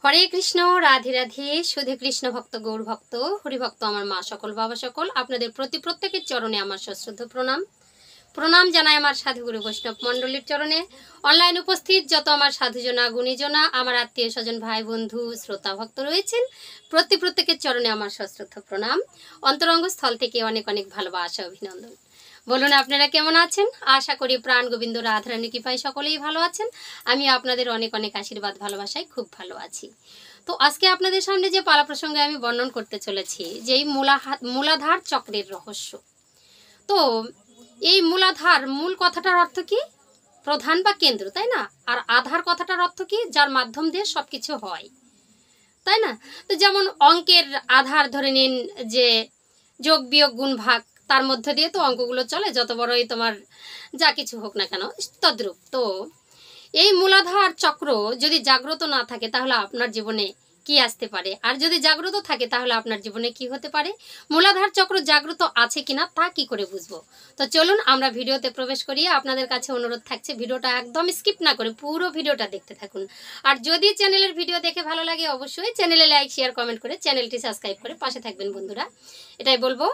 হরে কৃষ্ণ, রাধে রাধে। শুধু কৃষ্ণ ভক্ত, গৌর ভক্ত, হরিভক্ত আমার মা সকল, বাবা সকল, আপনাদের প্রত্যেকের চরণে আমার সশ্রদ্ধ প্রণাম। প্রণাম জানাই আমার সাধুগুরু বৈষ্ণব মণ্ডলীর চরণে। অনলাইন উপস্থিত যত আমার সাধুজনা, গুণীজনা, আমার আত্মীয় স্বজন, ভাই বন্ধু, শ্রোতা ভক্ত রয়েছেন, প্রত্যেকের চরণে আমার সশ্রদ্ধ প্রণাম। অন্তরঙ্গ স্থল থেকে অনেক অনেক ভালোবাসা, অভিনন্দন। বলুন আপনারা কেমন আছেন? আশা করি প্রাণ গোবিন্দ রাধারানী কৃপায় সকলেই ভালো আছেন। আমি আপনাদের অনেক অনেক আশীর্বাদ ভালোবাসায় খুব ভালো আছি। তো আজকে আপনাদের সামনে যে পালা প্রসঙ্গে আমি বর্ণন করতে চলেছি, যে এই মূলাধার চক্রের রহস্য। তো এই মূলাধার, মূল কথাটার অর্থ কি? প্রধান বা কেন্দ্র, তাই না? আর আধার কথাটার অর্থ কি? যার মাধ্যম দিয়ে সবকিছু হয়, তাই না? তো যেমন অঙ্কের আধার ধরে নিন, যে যোগ বিয়োগ গুণ ভাগ, তার মধ্যে দিয়ে তো অঙ্কগুলো চলে, যত বড়ই তোমার যা কিছু হোক না কেন, তদ্রূপ। তো এই মূলাধার চক্র যদি জাগ্রত না থাকে তাহলে আপনার জীবনে কি আসতে পারে, আর যদি জাগ্রত থাকে তাহলে আপনার জীবনে কি হতে পারে? মূলাধার চক্র জাগ্রত আছে কিনা তা কি করে বুঝবো? তো চলুন আমরা ভিডিওতে প্রবেশ করি। আপনাদের কাছে অনুরোধ থাকছে ভিডিওটা একদম স্কিপ না করে পুরো ভিডিওটা দেখতে থাকুন। আর যদি চ্যানেলের ভিডিও দেখে ভালো লাগে অবশ্যই চ্যানেলে লাইক, শেয়ার, কমেন্ট করে চ্যানেলটি সাবস্ক্রাইব করে পাশে থাকবেন বন্ধুরা। এটাই বলবো।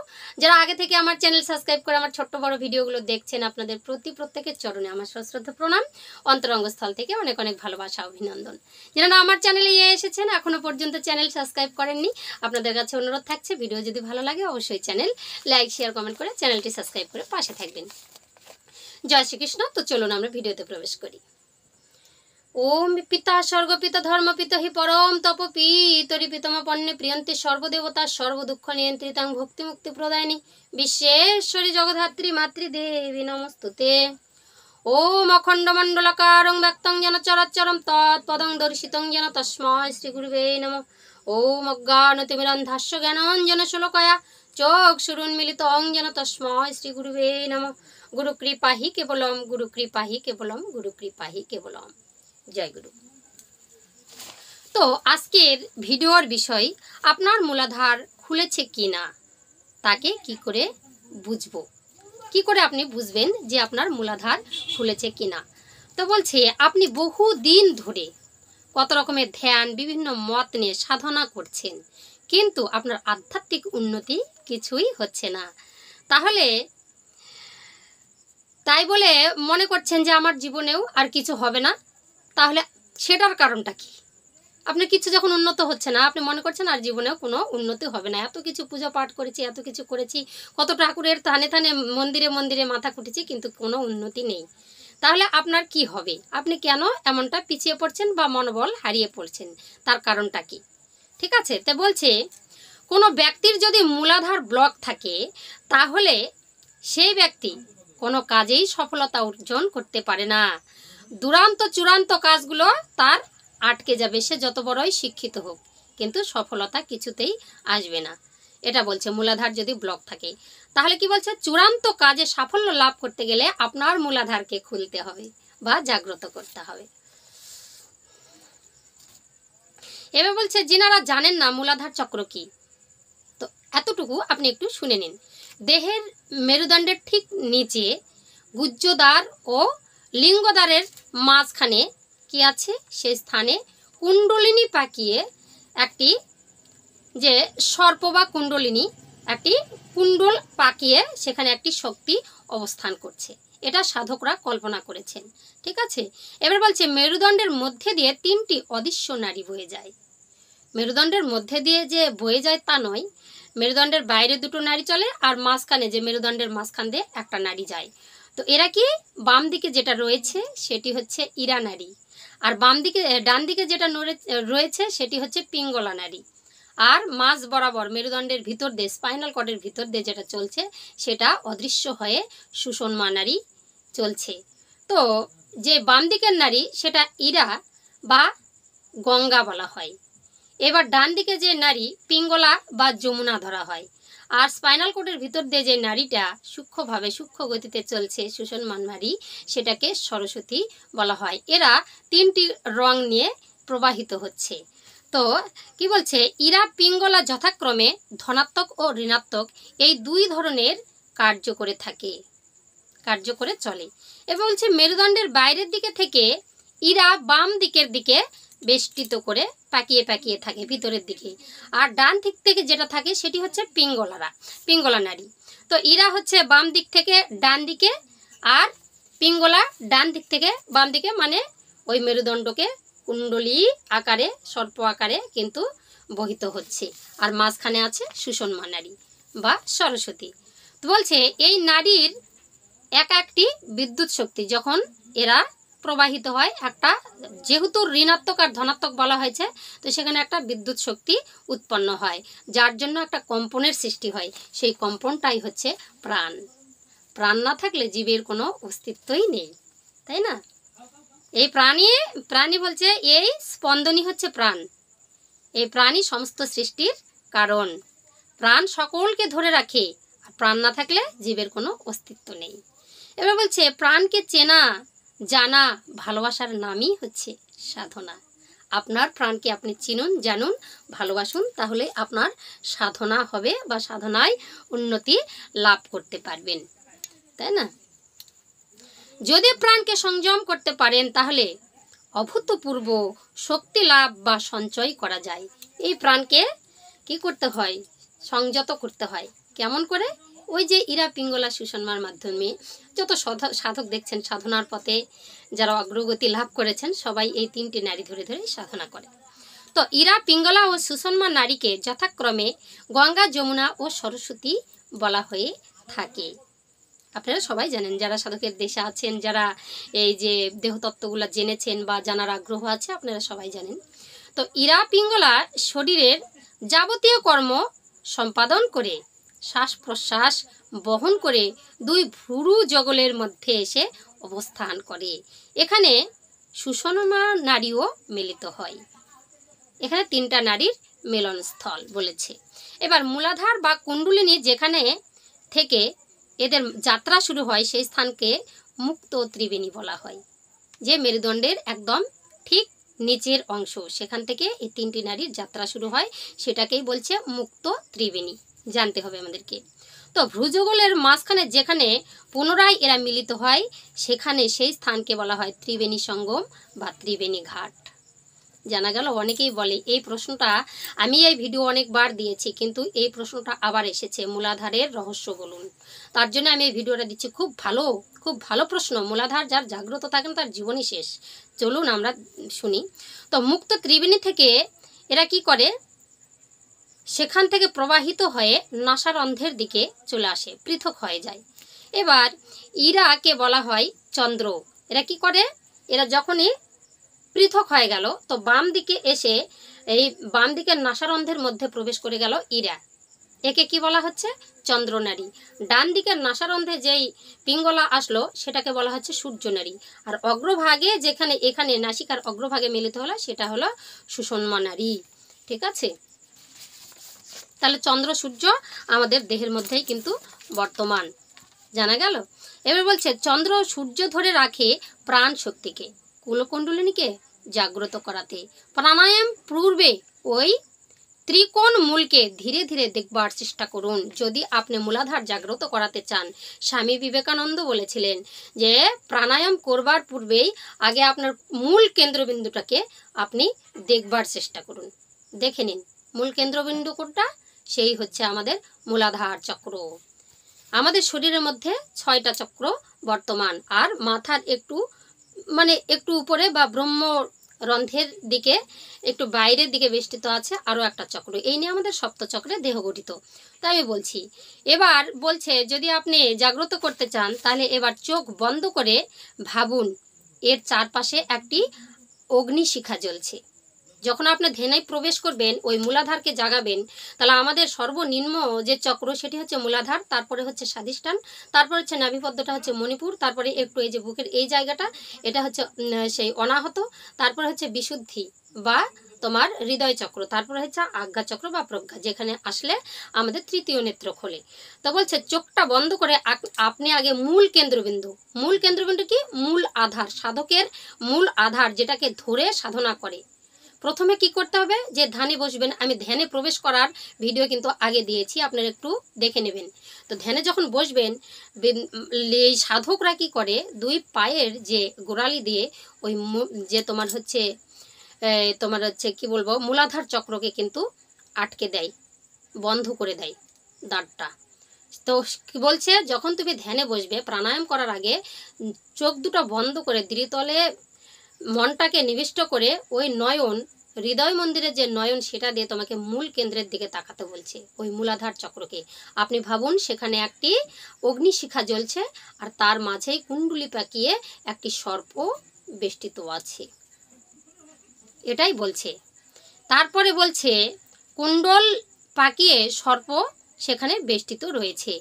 যারা আগে থেকে আমার চ্যানেল সাবস্ক্রাইব করে আমার ছোট্ট বড় ভিডিওগুলো দেখছেন, আপনাদের প্রত্যেকের চরণে আমার সশ্রদ্ধ প্রণাম। অন্তরঙ্গস্থল থেকে অনেক অনেক ভালোবাসা, অভিনন্দন। যারা আমার চ্যানেলে এসেছেন, এখনো পর্যন্ত চ্যানেল সাবস্ক্রাইব করেননি, আপনাদের কাছে অনুরোধ থাকছে ভিডিও যদি ভালো লাগে অবশ্যই চ্যানেল লাইক, শেয়ার, কমেন্ট করে চ্যানেলটি সাবস্ক্রাইব করে পাশে থাকবেন। জয় শ্রীকৃষ্ণ। তো চলুন আমরা ভিডিওতে প্রবেশ করি। ওম পিতা স্বর্গপিতা ধর্মপিতা হি পরম তপপিতরি পিতম পণ্যে প্রিয়ন্তে সর্বদেবতা সর্বদুঃখ নিয়ন্ত্রিতাং ভক্তি মুক্তি প্রদায়িনী বিশ্বেশ্বরী জগদ্ধাত্রী মাতৃদেবী নমস্তুতে। ওম অখণ্ডমণ্ডলাকারং ব্যক্তং যেন চরাচরম তৎপদং দর্শিতং যেন তস্মৈ শ্রীগুরুবে নমঃ। ওম অজ্ঞানতিমিরন্ধাস্য জ্ঞানাঞ্জন শলোকয়া চক্ষুরুন্মিলিতং যেন তস্মৈ শ্রীগুরুবে নমঃ। গুরু কৃপাহি কেবলম, গুরু কৃপাহি কেবলম, গুরু কৃপাহি কেবলম। জয় গুরু। তো আজকের ভিডিওর বিষয়, আপনার মূলাধার খুলেছে কিনা তাকে কি করে বুঝবো, কি করে আপনি বুঝবেন যে আপনার মূলাধার খুলেছে কিনা? তো বলছে আপনি বহু দিন ধরে কত রকমের ধ্যান, বিভিন্ন মত নিয়ে সাধনা করছেন, কিন্তু আপনার আধ্যাত্মিক উন্নতি কিছুই হচ্ছে না। তাই বলে মনে করছেন যে আমার জীবনেও আর কিছু হবে না। তাহলে সেটার কারণটা কি? আপনি কিছু যখন উন্নত হচ্ছে না, আপনি মনে করছেন আর জীবনেও কোনো উন্নতি হবে না। এত কিছু পূজা পাঠ করেছি, এত কিছু করেছি, কত ঠাকুরের থানে থানে মন্দিরে মন্দিরে মাথা কুটেছি, কিন্তু কোনো উন্নতি নেই। তাহলে আপনার কি হবে? আপনি কেন এমনটা পিছিয়ে পড়ছেন বা মনোবল হারিয়ে পড়ছেন? তার কারণটা কি? ঠিক আছে। তো বলছে কোনো ব্যক্তির যদি মূলাধার ব্লক থাকে তাহলে সেই ব্যক্তি কোনো কাজেই সফলতা অর্জন করতে পারে না। চূড়ান্ত কাজগুলো তার আটকে যাবে, সে যত বড়ই শিক্ষিত হোক, কিন্তু সফলতা কিছুতেই আসবে না। এটা বলছে মূলাধার যদি ব্লক থাকে। তাহলে কি বলছে? চূড়ান্ত কাজে সাফল্য লাভ করতে গেলে আপনার মূলাধারকে খুলতে হবে বা জাগ্রত করতে হবে। এবার বলছে যিনারা জানেন না মূলাধার চক্র কি, তো এতটুকু আপনি একটু শুনে নিন। দেহের মেরুদণ্ডের ঠিক নিচে গুহ্যদ্বার ও লিঙ্গদ্বারের মাঝখানে কি আছে? সেই স্থানে কুণ্ডলিনী পাকিয়ে একটি, যে সর্প বা কুণ্ডলিনী, একটি কুণ্ডল পাকিয়ে সেখানে একটি শক্তি অবস্থান করছে। এটা সাধকরা কল্পনা করেছেন। ঠিক আছে। এবার বলছে মেরুদণ্ডের মধ্যে দিয়ে 3টি অদৃশ্য নাড়ি বয়ে যায়। মেরুদণ্ডের মধ্যে দিয়ে যে বয়ে যায় তা নয়, মেরুদণ্ডের বাইরে 2টো নাড়ি চলে, আর মাঝখানে, যে মেরুদণ্ডের মাঝখান দিয়ে একটা নাড়ি যায়। তো এরা কি, বাম দিকে যেটা রয়েছে সেটি হচ্ছে ইরা নাড়ি, আর ডান দিকে যেটা রয়েছে সেটি হচ্ছে পিঙ্গলা নাড়ি। আর মাঝ বরাবর মেরুদণ্ডের ভিতর দিয়ে, স্পাইনাল কর্ডের ভিতর দিয়ে যেটা চলছে সেটা অদৃশ্য হয়ে সুষুম্না নাড়ি চলছে। তো যে বাম দিকের নাড়ি সেটা ইরা বা গঙ্গা বলা হয়। এবার ডান দিকে যে নাড়ি পিঙ্গলা বা যমুনা ধরা হয়। আর স্পাইনাল কর্ডের ভিতর দিয়ে যে নাড়িটা সূক্ষ্ম গতিতে চলছে, সুষুম্না নাড়ি, সেটাকে সরস্বতী বলা হয়। এরা 3টি রং নিয়ে প্রবাহিত হচ্ছে। তো কি বলছে, ইরা পিঙ্গলা যথাক্রমে ধনাত্মক ও ঋণাত্মক এই 2 ধরনের কার্য করে চলে। এবং বলছে মেরুদণ্ডের বাইরের দিকে থেকে ইরা বাম দিকের দিকে বেষ্টিত করে পাকিয়ে পাকিয়ে থাকে ভিতরের দিকে। আর ডান দিক থেকে যেটা থাকে সেটি হচ্ছে পিঙ্গলা নাড়ি। তো এরা হচ্ছে বাম দিক থেকে ডান দিকে, আর পিঙ্গলা ডান দিক থেকে বাম দিকে, মানে ওই মেরুদণ্ডকে কুণ্ডলী আকারে সর্প আকারে কিন্তু বহিত হচ্ছে। আর মাঝখানে আছে সুষুম্না নাড়ি বা সরস্বতী। তো বলছে এই নাড়ির একটি বিদ্যুৎ শক্তি যখন এরা প্রবাহিত হয়, একটা যেহেতু ঋণাত্মক আর ধনাত্মক বলা হয়েছে, তো সেখানে একটা বিদ্যুৎ শক্তি উৎপন্ন হয়, যার জন্য একটা কম্পনের সৃষ্টি হয়। সেই কম্পনটাই হচ্ছে প্রাণ। প্রাণ না থাকলে জীবের কোনো অস্তিত্বই নেই, তাই না? এই প্রাণী বলছে এই স্পন্দনই হচ্ছে প্রাণ। এই প্রাণী সমস্ত সৃষ্টির কারণ। প্রাণ সকলকে ধরে রাখে, আর প্রাণ না থাকলে জীবের কোনো অস্তিত্ব নেই। এবার বলছে প্রাণকে চেনা, জানা, ভালোবাসার নামই হচ্ছে সাধনা। আপনার প্রাণকে আপনি চিনুন, জানুন, ভালোবাসুন, তাহলে আপনার সাধনা হবে বা সাধনায় উন্নতি লাভ করতে পারবেন, তাই না? যদি প্রাণকে সংযম করতে পারেন তাহলে অভূতপূর্ব শক্তি লাভ বা সঞ্চয় করা যায়। এই প্রাণকে কি করতে হয়? সংযত করতে হয়। কেমন করে? ওই যে ইরা পিঙ্গলা সুষুম্নার মাধ্যমে যত সাধক দেখছেন সাধনার পথে যারা অগ্রগতি লাভ করেছেন, সবাই এই 3টি নাড়ি ধরে ধরে সাধনা করে। তো ইরা পিঙ্গলা ও সুষুম্না নাড়িকে যথাক্রমে গঙ্গা, যমুনা ও সরস্বতী বলা হয়ে থাকে। আপনারা সবাই জানেন, যারা সাধকের দেশে আছেন, যারা এই যে দেহতত্ত্বগুলো জেনেছেন বা জানার আগ্রহ আছে, আপনারা সবাই জানেন। তো ইরা পিঙ্গলা শরীরের যাবতীয় কর্ম সম্পাদন করে শ্বাস প্রশ্বাস বহন করে 2 ভ্রূ যুগলের মধ্যে এসে অবস্থান করে। এখানে সুষুম্না নাড়িও মিলিত হয়। এখানে 3টা নাড়ির মিলনস্থল বলেছে। এবার মূলাধার বা কুণ্ডলিনী যেখানে থেকে এদের যাত্রা শুরু হয়, সেই স্থানকে মুক্ত ত্রিবেণী বলা হয়। যে মেরুদণ্ডের একদম ঠিক নিচের অংশ, সেখান থেকে এই 3টি নাড়ির যাত্রা শুরু হয়, সেটাকেই বলছে মুক্ত ত্রিবেণী। জানতে হবে আমাদেরকে। তো ভ্রূযুগলের মাঝখানে যেখানে পুনরায় এরা মিলিত হয়, সেখানে সেই স্থানকে বলা হয় ত্রিবেণী সঙ্গম বা ত্রিবেণী ঘাট। জানা গেল? অনেকেই বলে, এই প্রশ্নটা আমি এই ভিডিও অনেকবার দিয়েছি, কিন্তু এই প্রশ্নটা আবার এসেছে, মূলাধারের রহস্য বলুন। তার জন্য আমি এই ভিডিওটা দিচ্ছি। খুব ভালো প্রশ্ন। মূলাধার যার জাগ্রত থাকেন তার জীবনই শেষ। চলুন আমরা শুনি। তো মুক্ত ত্রিবেণী থেকে এরা কি করে? সেখান থেকে প্রবাহিত হয়ে নাসারন্ধ্রের দিকে চলে আসে, পৃথক হয়ে যায়। এবার ইরাকে বলা হয় চন্দ্র। এরা কি করে? এরা যখনই পৃথক হয়ে গেল, তো বাম দিকে এসে এই বাম দিকের নাসারন্ধ্রের মধ্যে প্রবেশ করে গেল ইরা। একে কি বলা হচ্ছে? চন্দ্রনারী। ডান দিকের নাসারন্ধ্রে যেই পিঙ্গলা আসলো, সেটাকে বলা হচ্ছে সূর্যনারী। আর অগ্রভাগে যেখানে এখানে নাসিকার অগ্রভাগে মিলিত হলো, সেটা হলো সুষুম্না নারী। ঠিক আছে? তাহলে চন্দ্র সূর্য আমাদের দেহের মধ্যেই কিন্তু বর্তমান। জানা গেল? এবার বলছে চন্দ্র সূর্য ধরে রাখে প্রাণ শক্তিকে, কুলকুণ্ডলিনীকে জাগ্রত করাতে। প্রাণায়াম পূর্বে ওই ত্রিকোণ মূলকে ধীরে ধীরে দেখবার চেষ্টা করুন যদি আপনি মূলাধার জাগ্রত করাতে চান। স্বামী বিবেকানন্দ বলেছিলেন যে প্রাণায়াম করবার পূর্বেই আগে আপনার মূল কেন্দ্রবিন্দুটাকে আপনি দেখবার চেষ্টা করুন। দেখে নিন মূল কেন্দ্রবিন্দু কোনটা? সেই হচ্ছে আমাদের মূলাধার চক্র। আমাদের শরীরের মধ্যে 6টা চক্র বর্তমান, আর মাথার একটু উপরে বা ব্রহ্ম রন্ধ্রের দিকে একটু বাইরের দিকে বেষ্টিত আছে আরও একটা চক্র। এই নিয়ে আমাদের সপ্তচক্রে দেহ গঠিত। তাই আমি বলছি, এবার বলছে যদি আপনি জাগ্রত করতে চান, তাহলে এবার চোখ বন্ধ করে ভাবুন এর চারপাশে একটি অগ্নিশিখা জ্বলছে। যখন আপনি ধ্যানে প্রবেশ করবেন, ওই মূলাধারকে জাগাবেন, তাহলে আমাদের সর্বনিম্ন যে চক্র সেটি হচ্ছে মূলাধার, তারপরে হচ্ছে স্বাধিষ্ঠান, তারপর হচ্ছে নাভিপদ্মটা হচ্ছে মণিপুর, তারপরে একটু এই যে বুকের এই জায়গাটা, এটা হচ্ছে সেই অনাহত, তারপরে হচ্ছে বিশুদ্ধি বা তোমার হৃদয় চক্র, তারপরে হচ্ছে আজ্ঞা চক্র বা প্রজ্ঞা, যেখানে আসলে আমাদের তৃতীয় নেত্র খোলে। তো বলছে চোখটা বন্ধ করে আপনি আগে মূল কেন্দ্রবিন্দু কি? মূল আধার, সাধকের মূল আধার, যেটাকে ধরে সাধনা করে। প্রথমে কি করতে হবে? যে ধ্যানে বসবেন। আমি ধ্যানে প্রবেশ করার ভিডিও কিন্তু আগে দিয়েছি, আপনারা একটু দেখে নেবেন। তো ধ্যানে যখন বসবেন, এই সাধকরা কি করে? 2 পায়ের যে গোড়ালি দিয়ে ওই যে তোমার হচ্ছে তোমার হচ্ছে কি বলবো মূলাধার চক্রকে কিন্তু আটকে দেয়, বন্ধ করে দেয় দাঁড়টা। তো কি বলছে, যখন তুমি ধ্যানে বসবে প্রাণায়াম করার আগে চোখ দুটো বন্ধ করে দ্বিতলে মনটাকে নিবিষ্ট করে ওই নয়ন, হৃদয় মন্দিরের যে নয়ন সেটা দিয়ে তোমাকে মূল কেন্দ্রের দিকে তাকাতে বলছে, ওই মূলাধার চক্রকে। আপনি ভাবুন সেখানে একটি অগ্নিশিখা জ্বলছে আর তার মাঝেই কুণ্ডুলি পাকিয়ে একটি সর্প বেষ্টিত আছে, এটাই বলছে। তারপরে বলছে কুণ্ডল পাকিয়ে সর্প সেখানে বেষ্টিত রয়েছে।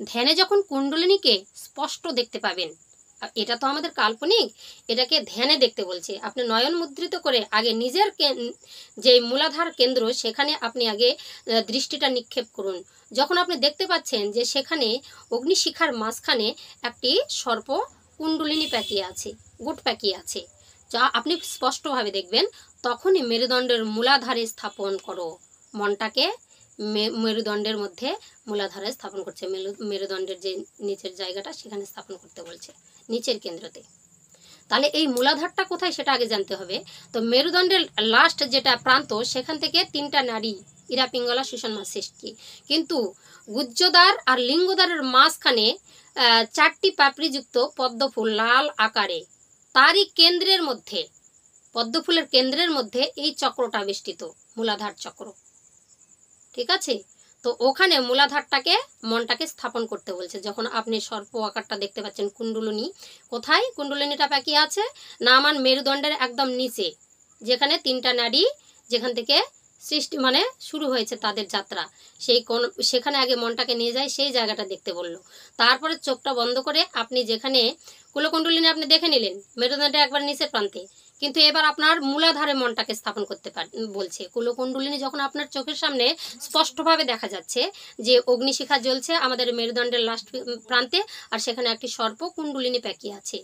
ধ্যানে যখন কুণ্ডলিনীকে স্পষ্ট দেখতে পাবেন, এটা তো আমাদের কাল্পনিক, এটাকে ধ্যানে দেখতে বলছে। আপনি নয়ন মুদ্রিত করে আগে নিজের যে মূলাধার কেন্দ্র সেখানে আপনি আগে দৃষ্টিটা নিক্ষেপ করুন। যখন আপনি দেখতে পাচ্ছেন যে সেখানে অগ্নিশিখার মাঝখানে একটি সর্প কুণ্ডলিনী পাকিয়ে আছে, গুট পাকিয়ে আছে, যা আপনি স্পষ্টভাবে দেখবেন, তখনই মেরুদণ্ডের মূলাধারে স্থাপন করো মনটাকে। মেরুদণ্ডের মধ্যে মূলাধারে স্থাপন করছে, মেরুদণ্ডের যে নিচের জায়গাটা সেখানে স্থাপন করতে বলছে, নিচের কেন্দ্রতে। তাহলে এই মূলাধারটা কোথায় সেটা আগে জানতে হবে। তো মেরুদণ্ডের লাস্ট যেটা প্রান্ত সেখান থেকে 3টা নাড়ি, ইরা পিঙ্গলা সুষুম্না সৃষ্টি, কিন্তু গুহ্যদ্বার আর লিঙ্গদ্বারের মাঝখানে 4টি পাপড়িযুক্ত পদ্মফুল লাল আকারে, তারই কেন্দ্রের মধ্যে, পদ্মফুলের কেন্দ্রের মধ্যে এই চক্রটা বেষ্টিত, মূলাধার চক্র। ঠিক আছে, তো ওখানে মূলাধারটাকে মনটাকে স্থাপন করতে বলছে। যখন আপনি সর্প আকারটা দেখতে পাচ্ছেন, কুণ্ডলিনী কোথায়, কুণ্ডলিনীটা পাকিয়ে আছে না আমার মেরুদণ্ডের একদম নিচে, যেখানে 3টা নাড়ি যেখান থেকে সৃষ্টি মানে শুরু হয়েছে তাদের যাত্রা, সেই কোন সেখানে আগে মনটাকে নিয়ে যায়, সেই জায়গাটা দেখতে বললো। তারপরে চোখটা বন্ধ করে আপনি যেখানে কুলকুণ্ডলিনী আপনি দেখে নিলেন মেরুদণ্ডের একবার নিচের প্রান্তে, কিন্তু এবার আপনার মূলাধারে মনটাকে স্থাপন করতে বলছে। কুলকুণ্ডলিনী যখন আপনার চোখের সামনে স্পষ্টভাবে দেখা যাচ্ছে যে অগ্নিশিখা জ্বলছে আমাদের মেরুদণ্ডের লাস্ট প্রান্তে, আর সেখানে একটি সর্প কুণ্ডলিনী পাকিয়ে আছে,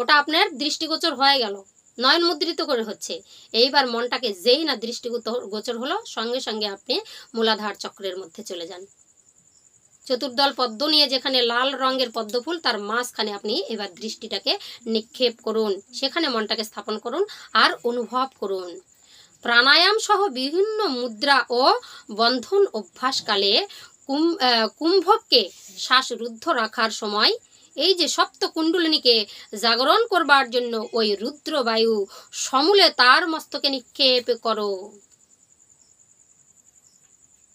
ওটা আপনার দৃষ্টিগোচর হয়ে গেল, নয়ন মুদ্রিত করে হচ্ছে। এইবার মনটাকে যেই না দৃষ্টিগোচর হলো, সঙ্গে সঙ্গে আপনি মূলাধার চক্রের মধ্যে চলে যান। চতুর্দল পদ্ম নিয়ে যেখানে লাল রঙের পদ্মফুল, তার মাঝখানে আপনি এবার দৃষ্টিটাকে নিক্ষেপ করুন, সেখানে মনটাকে স্থাপন করুন আর অনুভব করুন। প্রাণায়াম সহ বিভিন্ন মুদ্রা ও বন্ধন অভ্যাসকালে কুম্ভককে শ্বাসরুদ্ধ রাখার সময় এই যে সপ্ত কুণ্ডলিনীকে জাগরণ করবার জন্য ওই রুদ্রবায়ু সমূলে তার মস্তকে নিক্ষেপ করো।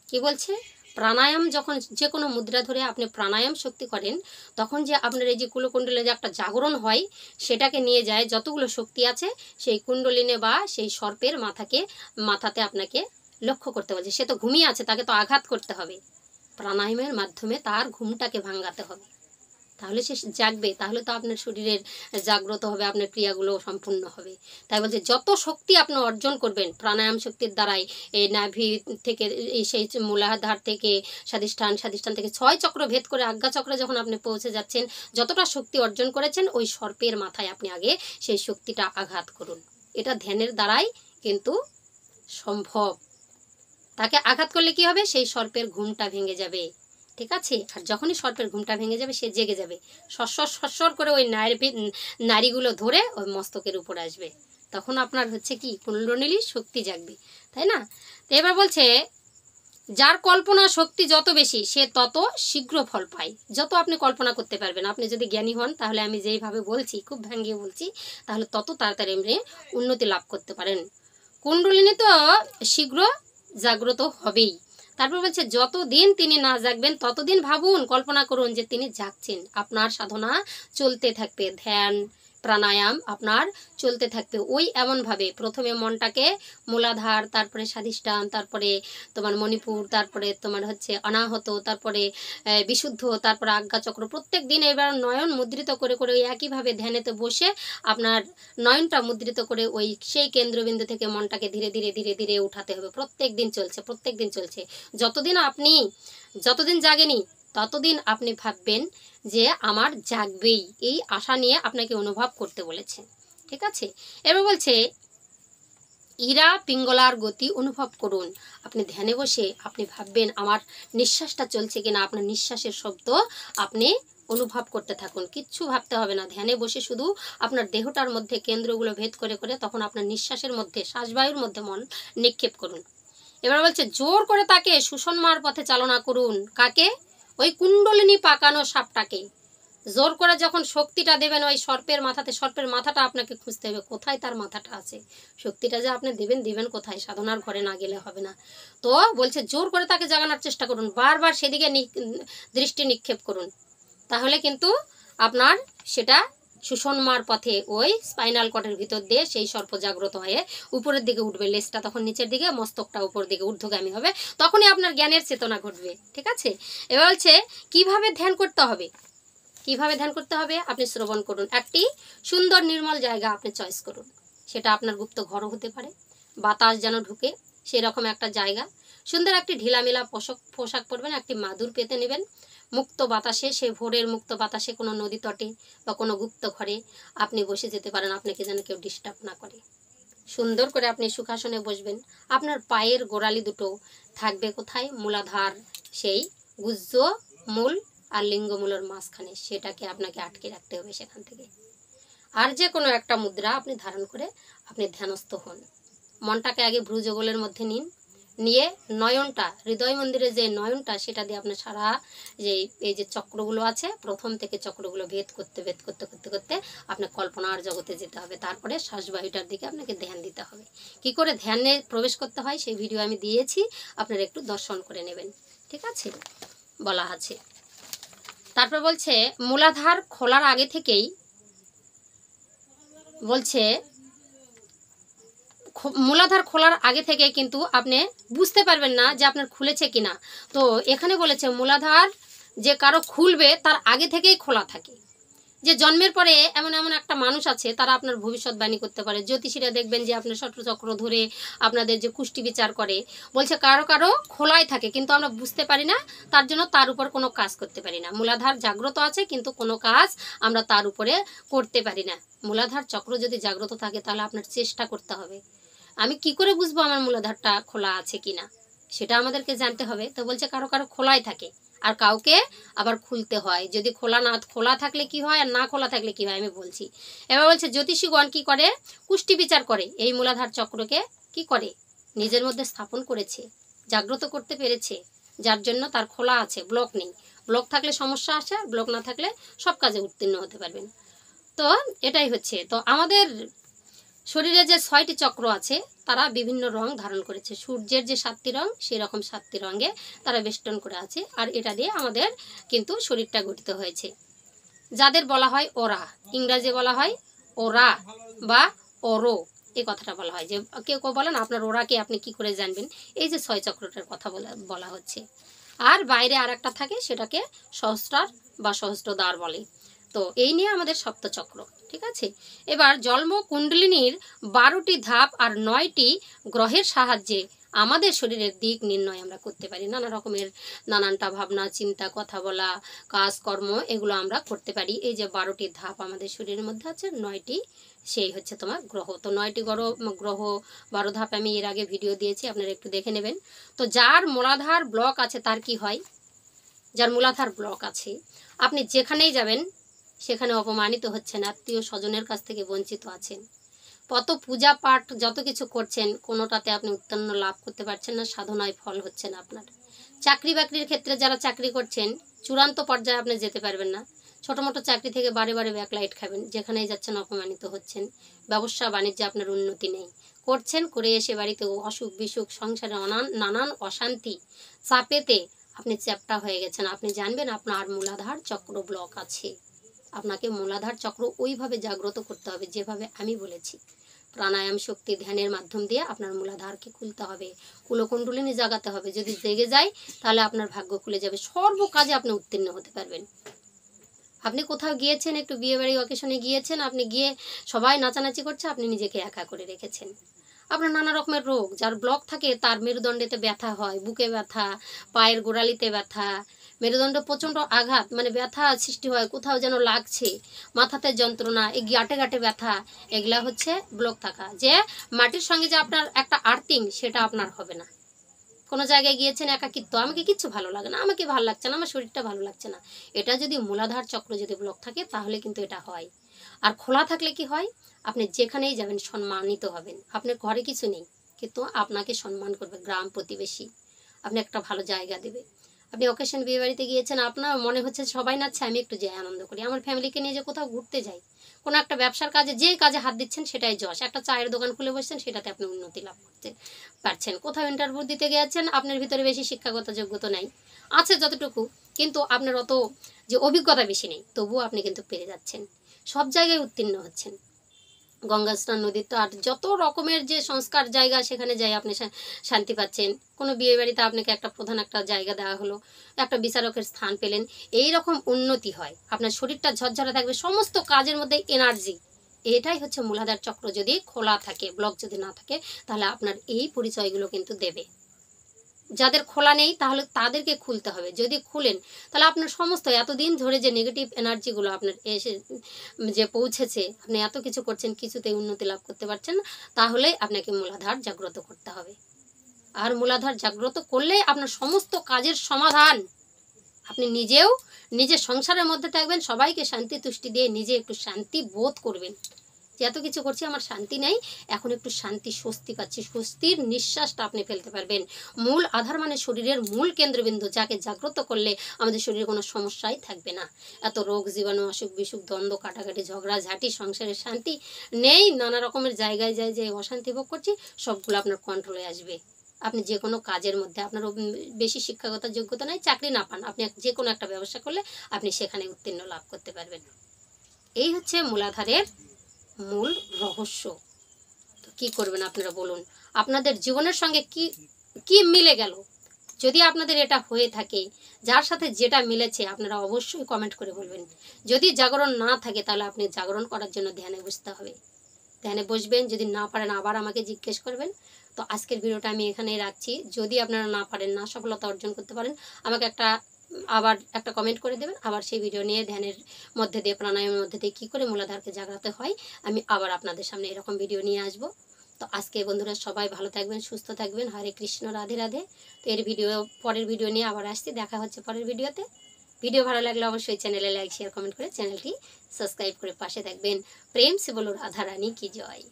কি বলছে, প্রাণায়াম যখন যে কোনো মুদ্রা ধরে আপনি প্রাণায়াম শক্তি করেন, তখন যে আপনার এই যে কুলকুণ্ডলে যে একটা জাগরণ হয়, সেটাকে নিয়ে যায় যতগুলো শক্তি আছে সেই কুণ্ডলিনে বা সেই সর্পের মাথাতে আপনাকে লক্ষ্য করতে বলছে। সে তো ঘুমিয়ে আছে, তাকে তো আঘাত করতে হবে, প্রাণায়ামের মাধ্যমে তার ঘুমটাকে ভাঙাতে হবে, তাহলে সে জাগবে, তাহলে তো আপনার শরীরের জাগ্রত হবে, আপনার ক্রিয়াগুলো সম্পূর্ণ হবে। তাই বলছে যত শক্তি আপনি অর্জন করবেন প্রাণায়াম শক্তির দ্বারাই, এই নাভি থেকে সেই মূলাধার থেকে স্বাধিষ্ঠান থেকে 6 চক্র ভেদ করে আজ্ঞা চক্রে যখন আপনি পৌঁছে যাচ্ছেন, যতটা শক্তি অর্জন করেছেন ওই সর্পের মাথায় আপনি আগে সেই শক্তিটা আঘাত করুন। এটা ধ্যানের দ্বারাই কিন্তু সম্ভব। তাকে আঘাত করলে কি হবে, সেই সর্পের ঘুমটা ভেঙে যাবে। ঠিক আছে, আর যখনই সর্পের ঘুমটা ভেঙে যাবে সে জেগে যাবে, সরসর করে ওই নারীগুলো ধরে ওই মস্তকের উপর আসবে, তখন আপনার হচ্ছে কি কুণ্ডলিনী শক্তি জাগবে, তাই না। তো এবার বলছে যার কল্পনা শক্তি যত বেশি সে তত শীঘ্র ফল পায়। যত আপনি কল্পনা করতে পারবেন, আপনি যদি জ্ঞানী হন তাহলে আমি যেইভাবে বলছি, খুব ভাঙিয়ে বলছি, তাহলে তত তাড়াতাড়ি এমনি উন্নতি লাভ করতে পারেন। কুণ্ডলিনী তো শীঘ্র জাগ্রত হবেই। তারপর বলছে যতদিন তিনি না জাগবেন ততদিন ভাবুন, কল্পনা করুন যে তিনি জাগছেন, আপনার সাধনা চলতে থাকবে, ধ্যান প্রাণায়াম আপনার চলতে থাকবে। ওই এমনভাবে প্রথমে মনটাকে মূলাধার, তারপরে স্বাধিষ্ঠান, তারপরে তোমার মণিপুর, তারপরে তোমার হচ্ছে অনাহত, তারপরে বিশুদ্ধ, তারপরে আজ্ঞাচক্র, প্রত্যেক দিন এবার নয়ন মুদ্রিত করে করে ওই একইভাবে ধ্যানেতে বসে আপনার নয়নটা মুদ্রিত করে ওই সেই কেন্দ্রবিন্দু থেকে মনটাকে ধীরে ধীরে ধীরে ধীরে উঠাতে হবে। প্রত্যেক দিন চলছে। যতদিন জাগেনি ততদিন আপনি ভাববেন যে আমার জাগবেই, এই আশা নিয়ে আপনাকে অনুভব করতে বলেছে। ঠিক আছে, এবার বলছে ইরা পিঙ্গলার গতি অনুভব করুন। আপনি ধ্যানে বসে আপনি ভাববেন আমার নিঃশ্বাসটা চলছে কিনা, আপনার নিঃশ্বাসের শব্দ আপনি অনুভব করতে থাকুন, কিচ্ছু ভাবতে হবে না। ধ্যানে বসে শুধু আপনার দেহটার মধ্যে কেন্দ্রগুলো ভেদ করে করে তখন আপনার নিঃশ্বাসের মধ্যে, শ্বাসবায়ুর মধ্যে মন নিক্ষেপ করুন। এবার বলছে জোর করে তাকে সুষমার পথে চালনা করুন। কাকে? ওই কুণ্ডলিনী পাকানো সাপটাকে জোর করে যখন শক্তিটা দেবেন ওই সর্পের মাথাতে, সর্পের মাথাটা আপনাকে খুঁজতে হবে, কোথায় তার মাথাটা আছে। শক্তিটা যে আপনি দিবেন কোথায়? সাধনার ঘরে না গেলে হবে না। তো বলছে জোর করে তাকে জাগানোর চেষ্টা করুন, বারবার সেদিকে দৃষ্টি নিক্ষেপ করুন, তাহলে কিন্তু আপনার সেটা সুষমার পথে ওই স্পাইনাল কর্ডের ভিতর দিয়ে সেই সর্প জাগ্রত হয়ে উপরের দিকে উঠবে, লেজটা তখন নিচের দিকে, মস্তকটা উপর দিকে ঊর্ধ্বগামী হবে, তখনই আপনার জ্ঞানের চেতনা ঘটবে। ঠিক আছে? এবার বলছে কিভাবে ধ্যান করতে হবে। কিভাবে ধ্যান করতে হবে আপনি শ্রবণ করুন। একটি সুন্দর নির্মল জায়গা আপনি চয়েস করুন, সেটা আপনার গুপ্ত ঘরও হতে পারে, বাতাস যেন ঢুকে সেরকম একটা জায়গা। সুন্দর একটি ঢিলামিলা পোশাক পরবেন, একটি মাদুর পেতে নেবেন, মুক্ত বাতাসে, সে ভোরের মুক্ত বাতাসে কোনো নদী তটে বা কোনো গুপ্ত ঘরে আপনি বসে যেতে পারেন, আপনাকে যেন কেউ ডিস্টার্ব না করে। সুন্দর করে আপনি সুখাসনে বসবেন। আপনার পায়ের গোড়ালি দুটো থাকবে কোথায়? মূলাধার, সেই গুজ্জ মূল আর লিঙ্গমূলের মাঝখানে, সেটাকে আপনাকে আটকে রাখতে হবে সেখান থেকে। আর যে কোনো একটা মুদ্রা আপনি ধারণ করে আপনি ধ্যানস্থ হন। মনটাকে আগে ভ্রুযুগলের মধ্যে নিন, নিয়ে নয়নটা, হৃদয় মন্দিরে যে নয়নটা, সেটা দিয়ে আপনার সারা যে এই যে চক্রগুলো আছে, প্রথম থেকে চক্রগুলো ভেদ করতে করতে করতে আপনার কল্পনার জগতে যেতে হবে। তারপরে শ্বাসবায়ুটার দিকে আপনাকে ধ্যান দিতে হবে। কি করে ধ্যানে প্রবেশ করতে হয় সেই ভিডিও আমি দিয়েছি, আপনারা একটু দর্শন করে নেবেন। ঠিক আছে? বলা আছে। তারপর বলছে মূলাধার খোলার আগে থেকেই বলছে মূলাধার খোলার আগে থেকে কিন্তু আপনি বুঝতে পারবেন না যে আপনার খুলেছে কিনা। তো এখানে বলেছে মূলাধার যে কারো খুলবে তার আগে থেকেই খোলা থাকে। যে জন্মের পরে এমন এমন একটা মানুষ আছে, তারা আপনার ভবিষ্যৎবাণী করতে পারে। জ্যোতিষীরা দেখবেন যে আপনার ষটচক্র ধরে আপনাদের যে কুষ্টি বিচার করে, বলছে কারো কারো খোলাই থাকে কিন্তু আমরা বুঝতে পারি না, তার জন্য তার উপর কোনো কাজ করতে পারি না। মূলাধার জাগ্রত আছে কিন্তু কোনো কাজ আমরা তার উপরে করতে পারি না। মূলাধার চক্র যদি জাগ্রত থাকে তাহলে আপনার চেষ্টা করতে হবে, আমি কি করে বুঝবো আমার মূলাধারটা খোলা আছে কিনা, সেটা আমাদেরকে জানতে হবে। তো বলছে কারো কারো খোলাই থাকে আর কাউকে আবার খুলতে হয়। যদি খোলা থাকলে কি হয় আর না খোলা থাকলে কি হয় আমি বলছি। এবার বলছে জ্যোতিষীগণ কি করে? কুষ্টি বিচার করে এই মূলাধার চক্রকে কি করে? নিজের মধ্যে স্থাপন করেছে, জাগ্রত করতে পেরেছে, যার জন্য তার খোলা আছে, ব্লক নেই। ব্লক থাকলে সমস্যা আসে, ব্লক না থাকলে সব কাজে উত্তীর্ণ হতে পারবেন। তো এটাই হচ্ছে। তো আমাদের শরীরে যে 6টি চক্র আছে তারা বিভিন্ন রং ধারণ করেছে। সূর্যের যে 7টি রং, সেই রকম 7টি রঙে তারা বেষ্টন করে আছে। আর এটা দিয়ে আমাদের কিন্তু শরীরটা গঠিত হয়েছে, যাদের বলা হয় ওরা, ইংরাজি বলা হয় ওরা বা ওরো, এই কথাটা বলা হয়। যে কেউ কেউ বলেন আপনার ওরাকে আপনি কি করে জানবেন, এই যে 6 চক্রটার কথা বলা হচ্ছে। আর বাইরে আর একটা থাকে, সেটাকে সহস্রার বা সহস্রদ্বার বলে। তো এই নিয়ে আমাদের সপ্তচক্র। ঠিক আছে? এবার জন্ম কুণ্ডলিনীর 12টি ধাপ আর 9টি গ্রহের সাহায্যে আমাদের শরীরের দিক নির্ণয় আমরা করতে পারি। নানা রকমের নানানটা ভাবনা চিন্তা, কথা বলা, কাজকর্ম, এগুলো আমরা করতে পারি। এই যে 12টি ধাপ আমাদের শরীরের মধ্যে আছে, 9টি সেই হচ্ছে তোমার গ্রহ। তো 9টি গ্রহ 12 ধাপ আমি এর আগে ভিডিও দিয়েছি, আপনারা একটু দেখে নেবেন। তো যার মূলাধার ব্লক আছে তার কি হয়? যার মূলাধার ব্লক আছে আপনি যেখানেই যাবেন সেখানে অপমানিত হচ্ছেন, আত্মীয় স্বজনের কাছ থেকে বঞ্চিত আছেন, কত পূজা পাঠ যত কিছু করছেন কোনোটাতে আপনি উত্তীর্ণ লাভ করতে পারছেন না, সাধনায় ফল হচ্ছে না আপনার। চাকরি বাকরির ক্ষেত্রে যারা চাকরি করছেন চূড়ান্ত পর্যায়ে আপনি যেতে পারবেন না, ছোটো মোটো চাকরি থেকে বারে বারে ব্যাকলাইট খাবেন, যেখানেই যাচ্ছেন অপমানিত হচ্ছেন। ব্যবসা বাণিজ্যে আপনার উন্নতি নেই, করছেন করে এসে বাড়িতে অসুখ বিসুখ, সংসারে নানান অশান্তি, চাপেতে আপনি চ্যাপ্টা হয়ে গেছেন। আপনি জানবেন আপনার মূলাধার চক্র ব্লক আছে। আপনাকে মূলাধার চক্র ওইভাবে জাগ্রত করতে হবে যেভাবে আমি বলেছি। প্রাণায়াম, শক্তি, ধ্যানের মাধ্যম দিয়ে আপনার মূলাধারকে খুলতে হবে, কুলকুণ্ডলিনী জাগাতে হবে। যদি জেগে যায় তাহলে আপনার ভাগ্য খুলে যাবে, সর্ব কাজে আপনি উত্তীর্ণ হতে পারবেন। আপনি কোথাও গিয়েছেন, একটু বিয়ে বাড়ি অকেশনে গিয়েছেন, আপনি গিয়ে সবাই নাচানাচি করছে, আপনি নিজেকে একা করে রেখেছেন। আপনার নানা রকমের রোগ, যার ব্লক থাকে তার মেরুদণ্ডেতে ব্যথা হয়, বুকে ব্যথা, পায়ের গোড়ালিতে ব্যথা, মেরুদণ্ড প্রচণ্ড আঘাত, মানে ব্যথা সৃষ্টি হয়, কোথাও যেন লাগছে, মাথাতে যন্ত্রণা, এই গাঁটে গাঁটে ব্যথা, এগুলা হচ্ছে ব্লক থাকা। যে মাটির সঙ্গে যে আপনার একটা আর্থিং, সেটা আপনার হবে না। কোনো জায়গায় গিয়েছেন একাকিত্ব, আমাকে কিচ্ছু ভালো লাগে না, আমাকে ভালো লাগছে না, আমার শরীরটা ভালো লাগছে না, এটা যদি মূলাধার চক্র যদি ব্লক থাকে তাহলে কিন্তু এটা হয়। আর খোলা থাকলে কি হয়, আপনি যেখানেই যাবেন সম্মানিত হবেন। আপনার ঘরে কিছু নেই কিন্তু আপনাকে সম্মান করবে গ্রাম প্রতিবেশী, আপনি একটা ভালো জায়গা দেবে। আপনি অকেশন বিয়ে বাড়িতে গিয়েছেন, আপনার মনে হচ্ছে সবাই নাচছে, আমি একটু যাই আনন্দ করি, আমার ফ্যামিলিকে নিয়ে যে কোথাও ঘুরতে যাই, কোনো একটা ব্যবসার কাজে যে কাজে হাত দিচ্ছেন সেটাই যশ, একটা চায়ের দোকান খুলে বসছেন সেটাতে আপনি উন্নতি লাভ করতে পারছেন। কোথাও ইন্টারভিউ দিতে গিয়েছেন, আপনার ভিতরে বেশি শিক্ষাগত যোগ্যতা নেই, আছে যতটুকু, কিন্তু আপনার অত যে অভিজ্ঞতা বেশি নেই, তবুও আপনি কিন্তু পেরে যাচ্ছেন, সব জায়গায় উত্তীর্ণ হচ্ছেন। গঙ্গা স্নান, নদীর তো আর যত রকমের যে সংস্কার জায়গা, সেখানে যাই আপনি শান্তি পাচ্ছেন। কোনো বিয়ে বাড়িতে আপনাকে একটা প্রধান একটা জায়গা দেওয়া হলো, একটা বিচারকের স্থান পেলেন, এই রকম উন্নতি হয়, আপনার শরীরটা ঝরঝরা থাকবে, সমস্ত কাজের মধ্যে এনার্জি। এটাই হচ্ছে মূলাধার চক্র যদি খোলা থাকে, ব্লক যদি না থাকে, তাহলে আপনার এই পরিচয়গুলো কিন্তু দেবে। যাদের খোলা নেই তাহলে তাদেরকে খুলতে হবে, যদি খুলেন তাহলে আপনার সমস্ত এতদিন ধরে যে নেগেটিভ এনার্জিগুলো আপনার এসে যে পৌঁছেছে, আপনি এত কিছু করছেন, কিছুতেই উন্নতি লাভ করতে পারছেন না, তাহলে আপনাকে মূলাধার জাগ্রত করতে হবে। আর মূলাধার জাগ্রত করলে আপনার সমস্ত কাজের সমাধান, আপনি নিজেও নিজের সংসারের মধ্যে থাকবেন, সবাইকে শান্তি তুষ্টি দিয়ে নিজে একটু শান্তি বোধ করবেন যে এত কিছু করছি আমার শান্তি নেই, এখন একটু শান্তি স্বস্তি পাচ্ছি, স্বস্তির নিঃশ্বাসটা আপনি ফেলতে পারবেন। মূল আধার মানে শরীরের মূল কেন্দ্রবিন্দু, যাকে জাগ্রত করলে আমাদের শরীরে কোনো সমস্যাই থাকবে না। এত রোগ জীবাণু, অসুখ বিসুখ, দ্বন্দ্ব, কাটাকাটি, ঝগড়া ঝাঁটি, সংসারের শান্তি নেই, নানা রকমের জায়গায় যায় যে অশান্তি ভোগ করছি, সবগুলো আপনার কন্ট্রোলে আসবে। আপনি যে কোনো কাজের মধ্যে, আপনার বেশি শিক্ষাগত যোগ্যতা নাই, চাকরি না পান, আপনি যে কোনো একটা ব্যবসা করলে আপনি সেখানে উত্তীর্ণ লাভ করতে পারবেন। এই হচ্ছে মূলাধারের মূল রহস্য। তো কি করবেন আপনারা বলুন, আপনাদের জীবনের সঙ্গে কি কি মিলে গেল? যদি আপনাদের এটা হয়ে থাকে, যার সাথে যেটা মিলেছে, আপনারা অবশ্যই কমেন্ট করে বলবেন। যদি জাগরণ না থাকে তাহলে আপনি জাগরণ করার জন্য ধ্যানে বসতে হবে, ধ্যানে বসবেন। যদি না পারেন আবার আমাকে জিজ্ঞেস করবেন। তো আজকের ভিডিওটা আমি এখানেই রাখছি। যদি আপনারা না পারেন, না সফলতা অর্জন করতে পারেন, আমাকে আবার একটা কমেন্ট করে দেবেন, আবার সেই ভিডিও নিয়ে ধ্যানের মধ্যে দিয়ে, প্রাণায়ামের মধ্যে দিয়ে কী করে মূলাধারকে জাগাতে হয়, আমি আবার আপনাদের সামনে এরকম ভিডিও নিয়ে আসব। তো আজকে বন্ধুরা সবাই ভালো থাকবেন, সুস্থ থাকবেন, হরে কৃষ্ণ, রাধে রাধে। তো পরের ভিডিও নিয়ে আবার আসছি, দেখা হচ্ছে পরের ভিডিওতে। ভিডিও ভালো লাগলে অবশ্যই চ্যানেলে লাইক, শেয়ার, কমেন্ট করে চ্যানেলটি সাবস্ক্রাইব করে পাশে থাকবেন। প্রেম সে বলো রাধা রানী কি জয়।